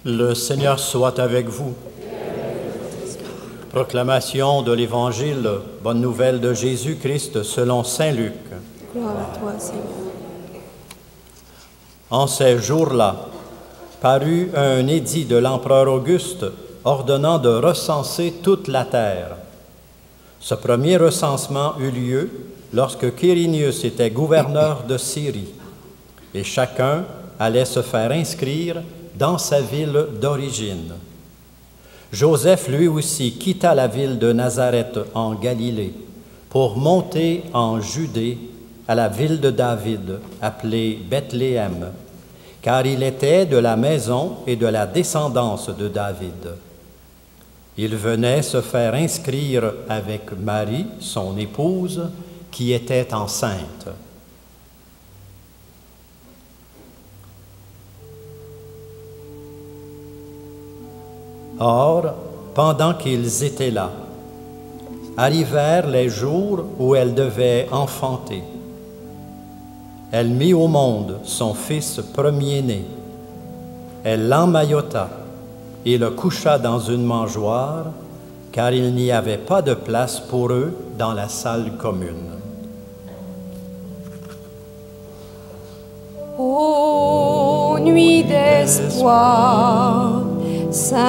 Le Seigneur soit avec vous. Proclamation de l'Évangile, bonne nouvelle de Jésus-Christ selon saint Luc. Gloire à toi, Seigneur. En ces jours-là, parut un édit de l'empereur Auguste ordonnant de recenser toute la terre. Ce premier recensement eut lieu lorsque Quirinius était gouverneur de Syrie, et chacun allait se faire inscrire dans sa ville d'origine. Joseph, lui aussi, quitta la ville de Nazareth en Galilée pour monter en Judée à la ville de David, appelée Bethléem, car il était de la maison et de la descendance de David. Il venait se faire inscrire avec Marie, son épouse, qui était enceinte. Or, pendant qu'ils étaient là, arrivèrent les jours où elle devait enfanter. Elle mit au monde son fils premier-né. Elle l'emmaillota et le coucha dans une mangeoire, car il n'y avait pas de place pour eux dans la salle commune. Ô nuit d'espoir, sainte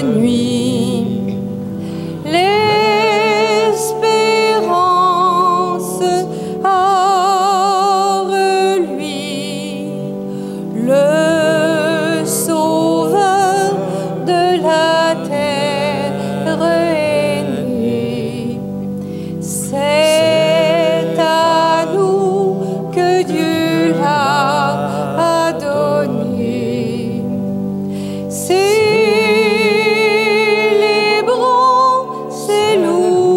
nuit, l'espérance a reluit, le Sauveur de la terre est né. C'est à nous que Dieu l'a donné. Célébrons ses louanges,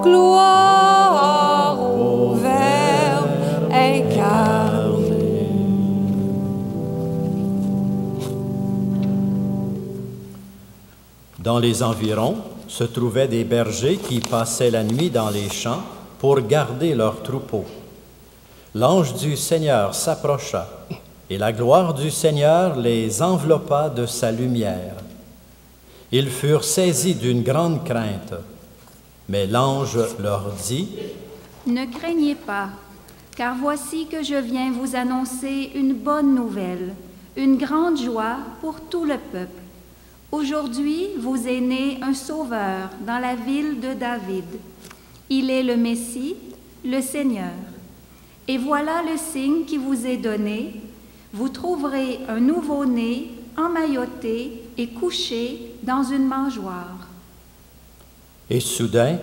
gloire au Verbe incarné. Dans les environs se trouvaient des bergers qui passaient la nuit dans les champs pour garder leurs troupeaux. L'ange du Seigneur s'approcha, et la gloire du Seigneur les enveloppa de sa lumière. Ils furent saisis d'une grande crainte, mais l'ange leur dit: « Ne craignez pas, car voici que je viens vous annoncer une bonne nouvelle, une grande joie pour tout le peuple. Aujourd'hui vous est né un Sauveur dans la ville de David. Il est le Messie, le Seigneur. Et voilà le signe qui vous est donné. Vous trouverez un nouveau-né emmailloté et couché dans une mangeoire. » Et soudain,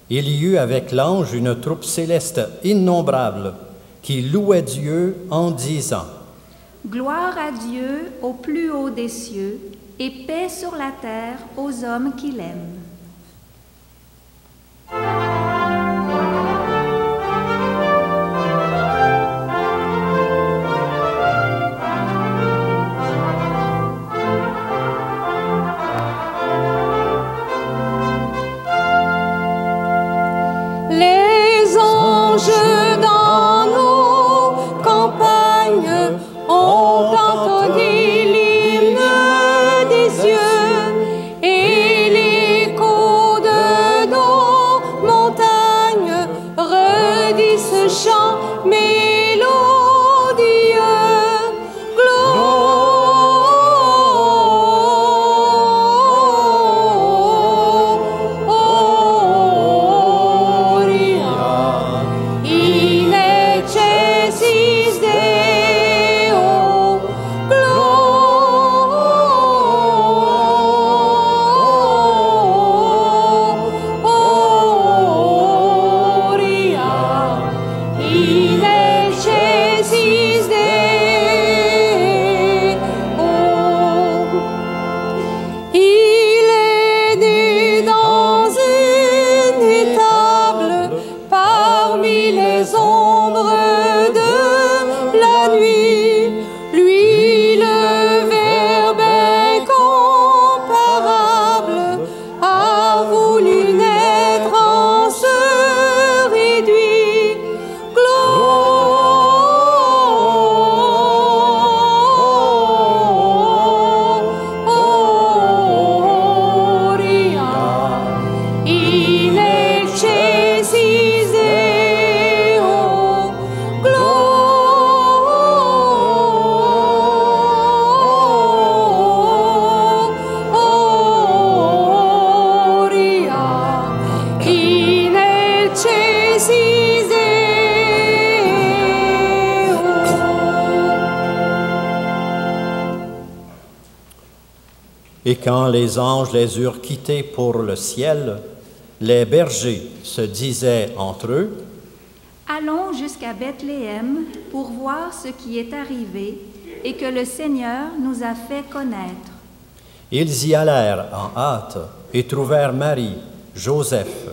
il y eut avec l'ange une troupe céleste innombrable qui louait Dieu en disant: « Gloire à Dieu au plus haut des cieux et paix sur la terre aux hommes qui l'aiment. » Les anges dans nos campagnes ont entonné l'hymne des cieux, et l'écho de nos montagnes redit ce chant mélodieux. Gloria in excelsis Deo. Gloria in Et quand les anges les eurent quittés pour le ciel, les bergers se disaient entre eux, « Allons jusqu'à Bethléem pour voir ce qui est arrivé et que le Seigneur nous a fait connaître. » Ils y allèrent en hâte et trouvèrent Marie, Joseph,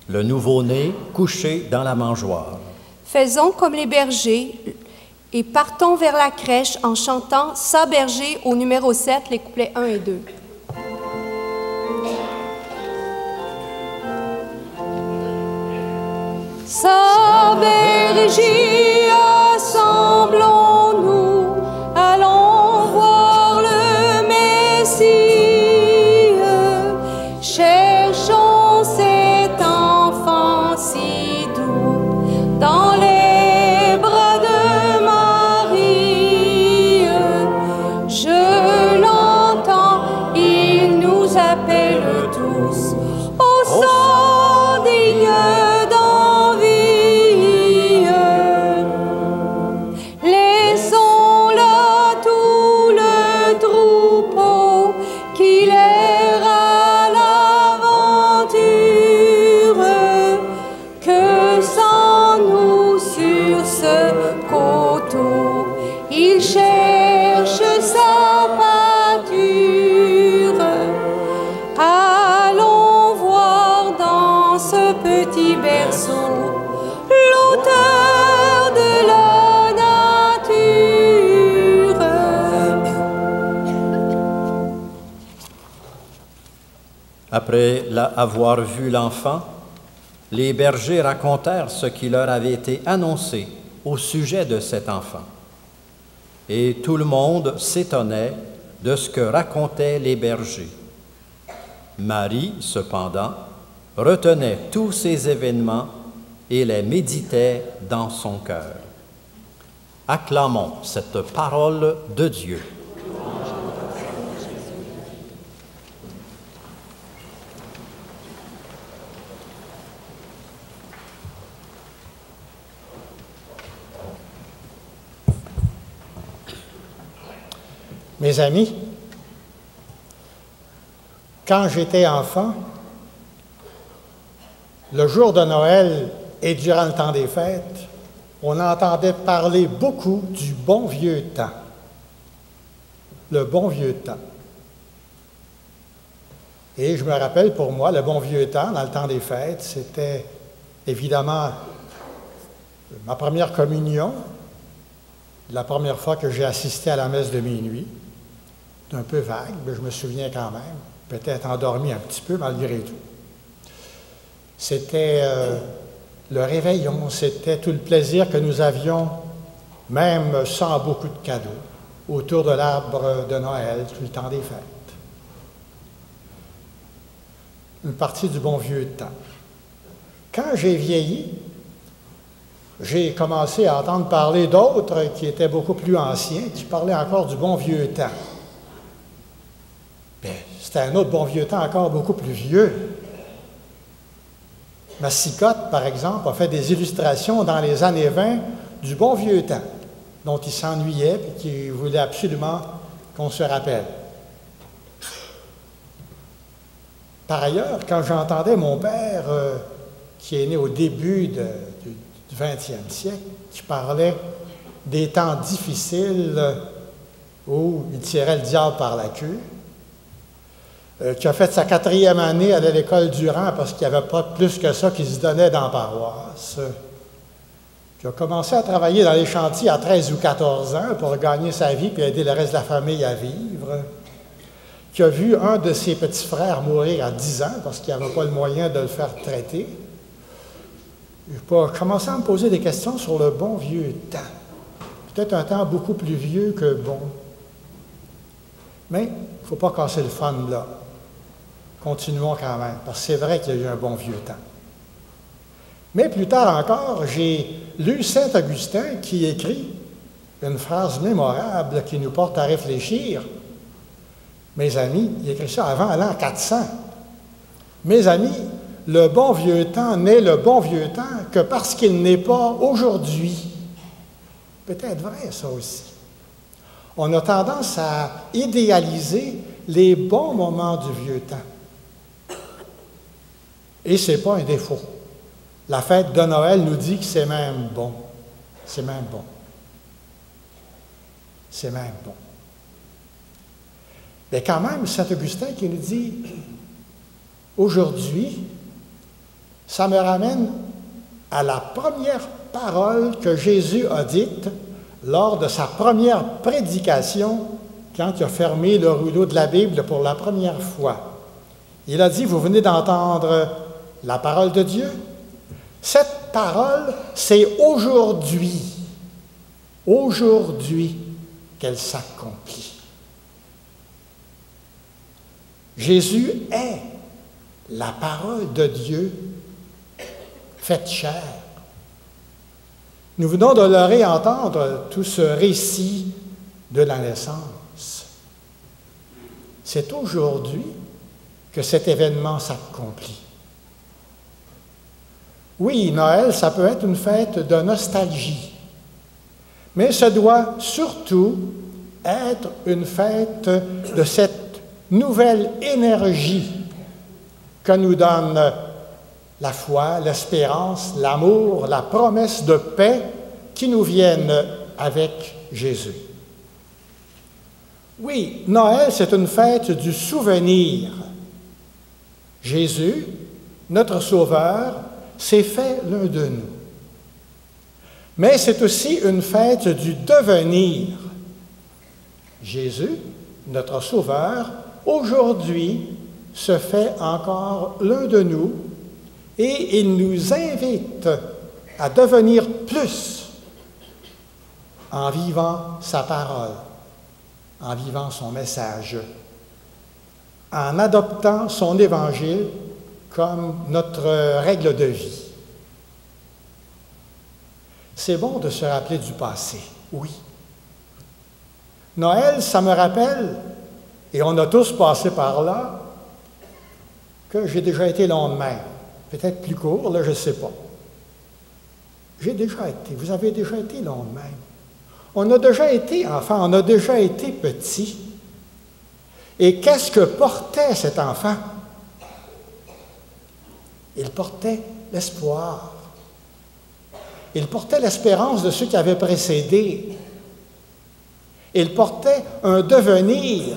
le nouveau-né couché dans la mangeoire. Faisons comme les bergers et partons vers la crèche en chantant « Sa berger » au numéro 7, les couplets 1 et 2. Sa berger, assemblons-nous, allons voir le Messie. Cherchons cet enfant si doux dans les bras de Marie. Je l'entends, il nous appelle tous au sang digne d'envie. Laissons là tout le troupeau qu'il erre à l'aventure, que sans nous sur ce coteau, il cherche sa pâture. Allons voir dans ce petit berceau l'auteur de la nature. Après avoir vu l'enfant, les bergers racontèrent ce qui leur avait été annoncé au sujet de cet enfant. Et tout le monde s'étonnait de ce que racontaient les bergers. Marie, cependant, retenait tous ces événements et les méditait dans son cœur. Acclamons cette parole de Dieu. Mes amis, quand j'étais enfant, le jour de Noël et durant le temps des fêtes, on entendait parler beaucoup du bon vieux temps. Le bon vieux temps. Et je me rappelle, pour moi, le bon vieux temps, dans le temps des fêtes, c'était évidemment ma première communion, la première fois que j'ai assisté à la messe de minuit. C'est un peu vague, mais je me souviens quand même, peut-être endormi un petit peu malgré tout. C'était le réveillon, c'était tout le plaisir que nous avions, même sans beaucoup de cadeaux, autour de l'arbre de Noël, tout le temps des fêtes. Une partie du bon vieux temps. Quand j'ai vieilli, j'ai commencé à entendre parler d'autres qui étaient beaucoup plus anciens, qui parlaient encore du bon vieux temps. Bien, c'était un autre bon vieux temps encore beaucoup plus vieux. Massicotte, par exemple, a fait des illustrations dans les années 20 du bon vieux temps, dont il s'ennuyait et qu'il voulait absolument qu'on se rappelle. Par ailleurs, quand j'entendais mon père, qui est né au début du XXe siècle, qui parlait des temps difficiles où il tirait le diable par la queue, qui a fait sa 4e année à l'école Durand parce qu'il n'y avait pas plus que ça qui se donnait dans la paroisse, qui a commencé à travailler dans les chantiers à 13 ou 14 ans pour gagner sa vie et aider le reste de la famille à vivre, qui a vu un de ses petits frères mourir à 10 ans parce qu'il n'y avait pas le moyen de le faire traiter. J'ai commencé à me poser des questions sur le bon vieux temps. Peut-être un temps beaucoup plus vieux que bon. Mais il ne faut pas casser le fun là. Continuons quand même, parce que c'est vrai qu'il y a eu un bon vieux temps. Mais plus tard encore, j'ai lu Saint Augustin qui écrit une phrase mémorable qui nous porte à réfléchir. Mes amis, il écrit ça avant l'an 400. Mes amis, le bon vieux temps n'est le bon vieux temps que parce qu'il n'est pas aujourd'hui. Peut-être vrai, ça aussi. On a tendance à idéaliser les bons moments du vieux temps. Et ce n'est pas un défaut. La fête de Noël nous dit que c'est même bon. C'est même bon. C'est même bon. Mais quand même, Saint Augustin qui nous dit, aujourd'hui, ça me ramène à la première parole que Jésus a dite lors de sa première prédication, quand il a fermé le rouleau de la Bible pour la première fois. Il a dit, vous venez d'entendre la parole de Dieu. Cette parole, c'est aujourd'hui qu'elle s'accomplit. Jésus est la parole de Dieu faite chair. Nous venons de le réentendre, tout ce récit de la naissance. C'est aujourd'hui que cet événement s'accomplit. Oui, Noël, ça peut être une fête de nostalgie, mais ça doit surtout être une fête de cette nouvelle énergie que nous donne la foi, l'espérance, l'amour, la promesse de paix qui nous viennent avec Jésus. Oui, Noël, c'est une fête du souvenir. Jésus, notre Sauveur, s'est fait l'un de nous. Mais c'est aussi une fête du devenir. Jésus, notre Sauveur, aujourd'hui se fait encore l'un de nous et il nous invite à devenir plus en vivant sa parole, en vivant son message, en adoptant son évangile comme notre règle de vie. C'est bon de se rappeler du passé, oui. Noël, ça me rappelle, et on a tous passé par là, que j'ai déjà été long de même. Peut-être plus court, là, je ne sais pas. J'ai déjà été, vous avez déjà été long de même. On a déjà été enfant, on a déjà été petit. Et qu'est-ce que portait cet enfant? Il portait l'espoir. Il portait l'espérance de ceux qui avaient précédé. Il portait un devenir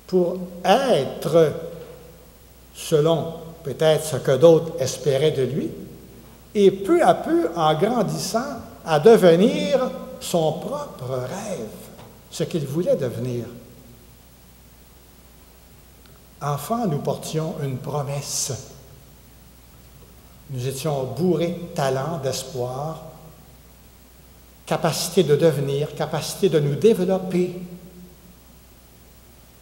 pour être, selon peut-être ce que d'autres espéraient de lui, et peu à peu, en grandissant, à devenir son propre rêve, ce qu'il voulait devenir. Enfant, nous portions une promesse. Nous étions bourrés de talent, d'espoir, capacité de devenir, capacité de nous développer.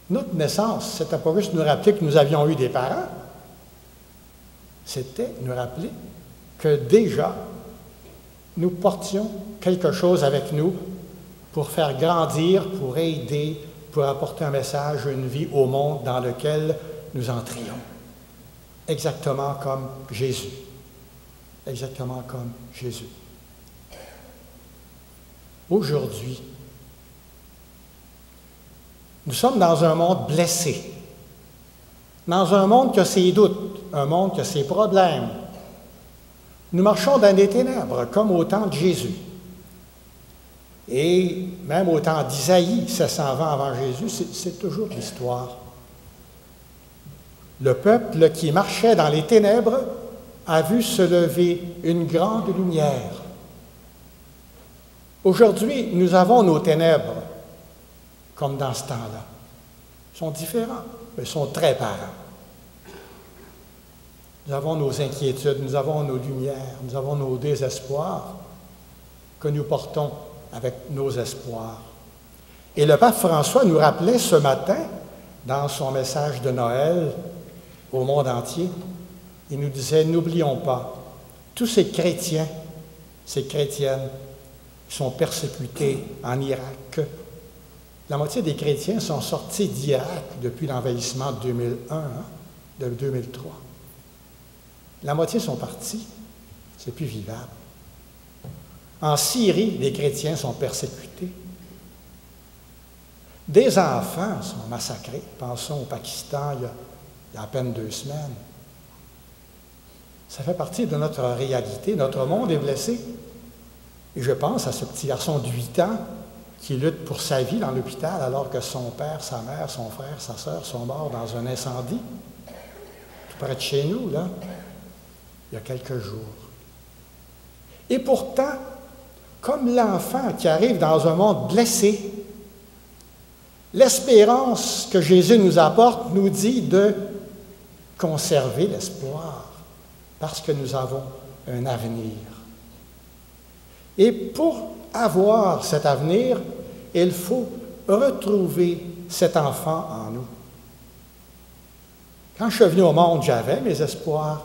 Notre naissance, c'était pas juste nous rappeler que nous avions eu des parents, c'était nous rappeler que déjà, nous portions quelque chose avec nous pour faire grandir, pour aider, pour apporter un message, une vie au monde dans lequel nous entrions. Exactement comme Jésus. Exactement comme Jésus. Aujourd'hui, nous sommes dans un monde blessé, dans un monde qui a ses doutes, un monde qui a ses problèmes. Nous marchons dans des ténèbres, comme au temps de Jésus. Et même au temps d'Isaïe, 720 avant Jésus, c'est toujours l'histoire. Le peuple qui marchait dans les ténèbres a vu se lever une grande lumière. Aujourd'hui, nous avons nos ténèbres, comme dans ce temps-là. Ils sont différents, mais ils sont très parents. Nous avons nos inquiétudes, nous avons nos lumières, nous avons nos désespoirs que nous portons avec nos espoirs. Et le pape François nous rappelait ce matin, dans son message de Noël au monde entier, il nous disait, n'oublions pas, tous ces chrétiens, ces chrétiennes qui sont persécutés en Irak, la moitié des chrétiens sont sortis d'Irak depuis l'envahissement de 2001, de 2003. La moitié sont partis, c'est plus vivable. En Syrie, les chrétiens sont persécutés. Des enfants sont massacrés. Pensons au Pakistan il y a à peine 2 semaines. Ça fait partie de notre réalité. Notre monde est blessé. Et je pense à ce petit garçon de 8 ans qui lutte pour sa vie dans l'hôpital alors que son père, sa mère, son frère, sa sœur sont morts dans un incendie, tout près de chez nous, là, il y a quelques jours. Et pourtant, comme l'enfant qui arrive dans un monde blessé, l'espérance que Jésus nous apporte nous dit de conserver l'espoir parce que nous avons un avenir. Et pour avoir cet avenir, il faut retrouver cet enfant en nous. Quand je suis venu au monde, j'avais mes espoirs,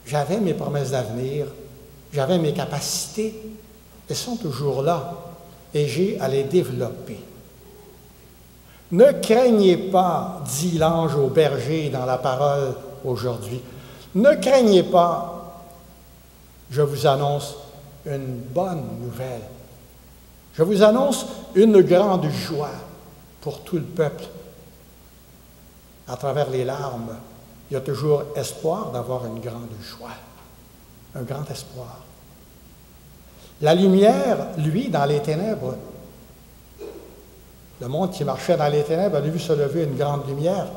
j'avais mes promesses d'avenir, j'avais mes capacités. Elles sont toujours là et j'ai à les développer. Ne craignez pas, dit l'ange au berger dans la parole aujourd'hui. Ne craignez pas, je vous annonce une bonne nouvelle. Je vous annonce une grande joie pour tout le peuple. À travers les larmes, il y a toujours espoir d'avoir une grande joie, un grand espoir. La lumière, lui, dans les ténèbres, le monde qui marchait dans les ténèbres a vu se lever une grande lumière.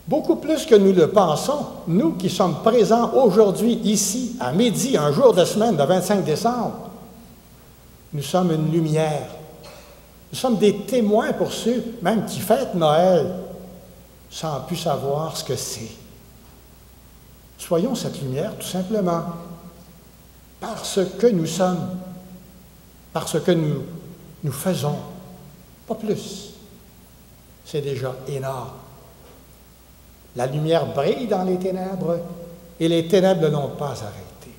Beaucoup plus que nous le pensons, nous qui sommes présents aujourd'hui, ici, à midi, un jour de semaine, le 25 décembre, nous sommes une lumière. Nous sommes des témoins pour ceux même qui fêtent Noël sans plus savoir ce que c'est. Soyons cette lumière tout simplement parce que nous sommes, parce que nous faisons, pas plus. C'est déjà énorme. La lumière brille dans les ténèbres et les ténèbres ne l'ont pas arrêtée.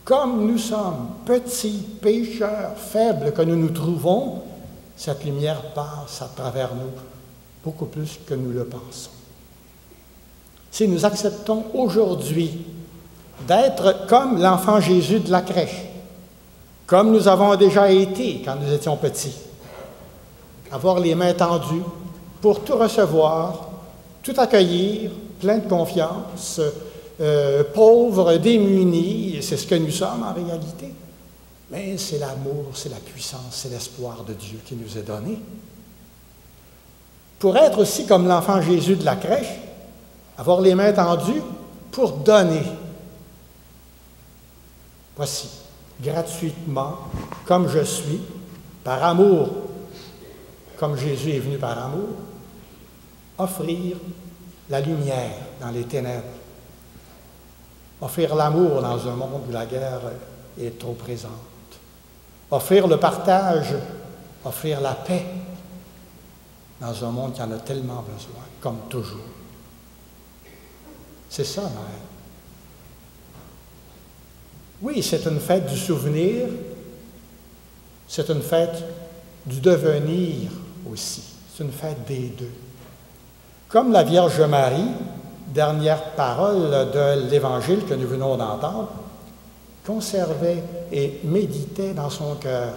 Comme nous sommes petits pécheurs faibles que nous nous trouvons, cette lumière passe à travers nous beaucoup plus que nous le pensons. Si nous acceptons aujourd'hui d'être comme l'enfant Jésus de la crèche, comme nous avons déjà été quand nous étions petits, avoir les mains tendues pour tout recevoir, tout accueillir, plein de confiance, pauvres, démunis, c'est ce que nous sommes en réalité. Mais c'est l'amour, c'est la puissance, c'est l'espoir de Dieu qui nous est donné. Pour être aussi comme l'enfant Jésus de la crèche, avoir les mains tendues pour donner. Voici, gratuitement, comme je suis, par amour, comme Jésus est venu par amour, offrir la lumière dans les ténèbres, offrir l'amour dans un monde où la guerre est trop présente, offrir le partage, offrir la paix dans un monde qui en a tellement besoin, comme toujours. C'est ça, Noël. Oui, c'est une fête du souvenir, c'est une fête du devenir aussi, c'est une fête des deux. Comme la Vierge Marie, dernière parole de l'Évangile que nous venons d'entendre, conservait et méditait dans son cœur.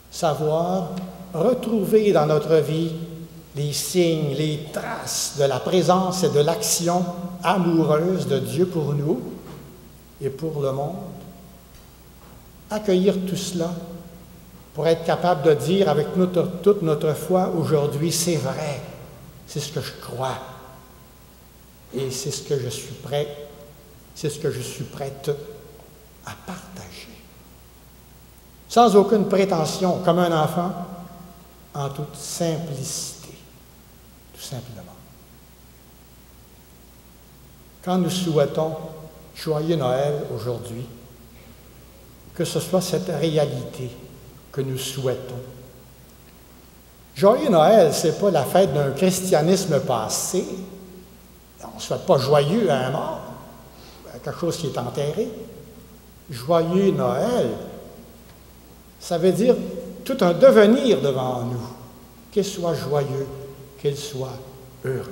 Savoir retrouver dans notre vie les signes, les traces de la présence et de l'action amoureuse de Dieu pour nous et pour le monde. Accueillir tout cela pour être capable de dire avec toute notre foi aujourd'hui, c'est vrai, c'est ce que je crois et c'est ce que je suis prêt, c'est ce que je suis prête à partager. Sans aucune prétention, comme un enfant, en toute simplicité, tout simplement. Quand nous souhaitons joyeux Noël aujourd'hui, que ce soit cette réalité que nous souhaitons. Joyeux Noël, ce n'est pas la fête d'un christianisme passé. On ne souhaite pas joyeux à un mort, à quelque chose qui est enterré. Joyeux Noël, ça veut dire tout un devenir devant nous, qu'il soit joyeux, qu'il soit heureux.